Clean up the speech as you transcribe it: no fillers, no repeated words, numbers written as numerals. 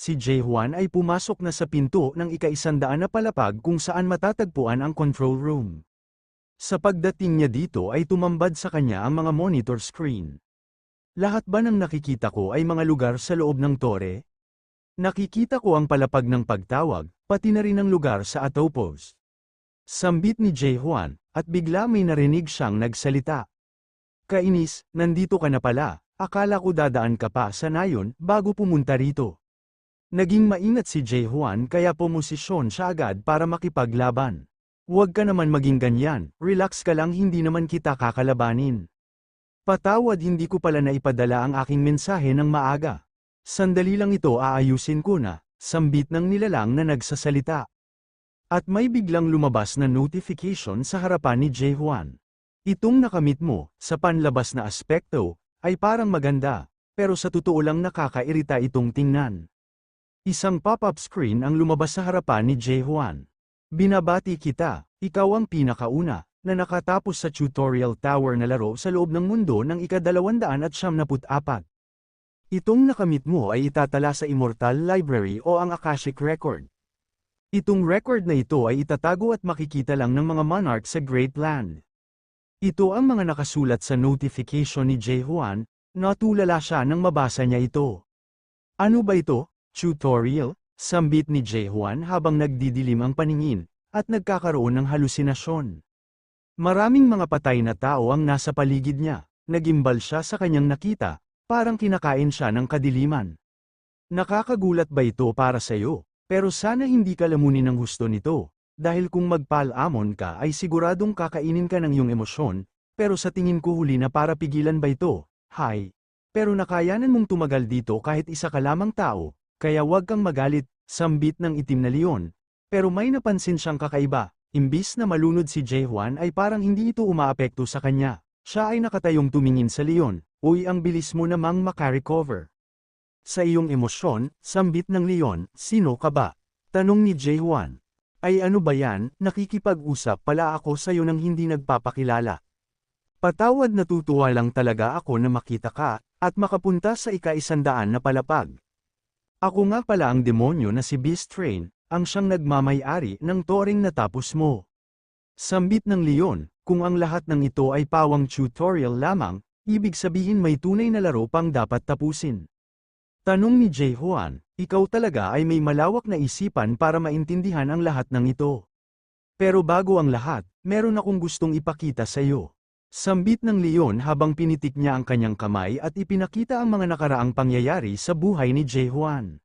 si Jae-hwan ay pumasok na sa pinto ng ika-100 na palapag kung saan matatagpuan ang control room. Sa pagdating niya dito ay tumambad sa kanya ang mga monitor screen. Lahat ba ng nakikita ko ay mga lugar sa loob ng tore? Nakikita ko ang palapag ng pagtawag, pati na rin ang lugar sa Atopos. Sambit ni Jae-hwan, at bigla may narinig siyang nagsalita. Kainis, nandito ka na pala, akala ko dadaan ka pa sa nayon bago pumunta rito. Naging maingat si Jae-hwan kaya pumosisyon siya agad para makipaglaban. Huwag ka naman maging ganyan, relax ka lang, hindi naman kita kakalabanin. Patawad, hindi ko pala naipadala ang aking mensahe ng maaga. Sandali lang ito, aayusin ko na, sambit ng nilalang na nagsasalita. At may biglang lumabas na notification sa harapan ni Jae-hwan. Itong nakamit mo, sa panlabas na aspekto, ay parang maganda, pero sa totoo lang nakakairita itong tingnan. Isang pop-up screen ang lumabas sa harapan ni Jae-hwan. Binabati kita, ikaw ang pinakauna na nakatapos sa tutorial tower na laro sa loob ng mundo ng ika-274. Itong nakamit mo ay itatala sa Immortal Library o ang Akashic Record. Itong record na ito ay itatago at makikita lang ng mga monarch sa Great Land. Ito ang mga nakasulat sa notification ni Jae-hwan, natulala siya nang mabasa niya ito. Ano ba ito? Tutorial? Sambit ni Jae-hwan habang nagdidilim ang paningin, at nagkakaroon ng halusinasyon. Maraming mga patay na tao ang nasa paligid niya, nagimbal siya sa kanyang nakita, parang kinakain siya ng kadiliman. Nakakagulat ba ito para sa'yo? Pero sana hindi ka lamunin ang husto nito, dahil kung magpal-amon ka ay siguradong kakainin ka ng iyong emosyon, pero sa tingin ko huli na para pigilan ba ito, hay. Pero nakayanan mong tumagal dito kahit isa ka lamang tao, kaya huwag kang magalit, sambit ng itim na leon. Pero may napansin siyang kakaiba. Imbis na malunod si Jae-hwan ay parang hindi ito umaapekto sa kanya. Siya ay nakatayong tumingin sa leon. Uy, ang bilis mo namang makarecover. Sa iyong emosyon, sambit ng leon, sino ka ba? Tanong ni Jae-hwan. Ay ano ba yan, nakikipag-usap pala ako sa iyo nang hindi nagpapakilala. Patawad, natutuwa lang talaga ako na makita ka, at makapunta sa ika-100 na palapag. Ako nga pala ang demonyo na si Beast Train, ang siyang nagmamay-ari ng toring natapos mo. Sambit ng leon, kung ang lahat ng ito ay pawang tutorial lamang, ibig sabihin may tunay na laro pang dapat tapusin. Tanong ni Jae-hwan, ikaw talaga ay may malawak na isipan para maintindihan ang lahat ng ito. Pero bago ang lahat, meron akong gustong ipakita sa iyo. Sambit ng leon habang pinitik niya ang kanyang kamay at ipinakita ang mga nakaraang pangyayari sa buhay ni Jae-hwan.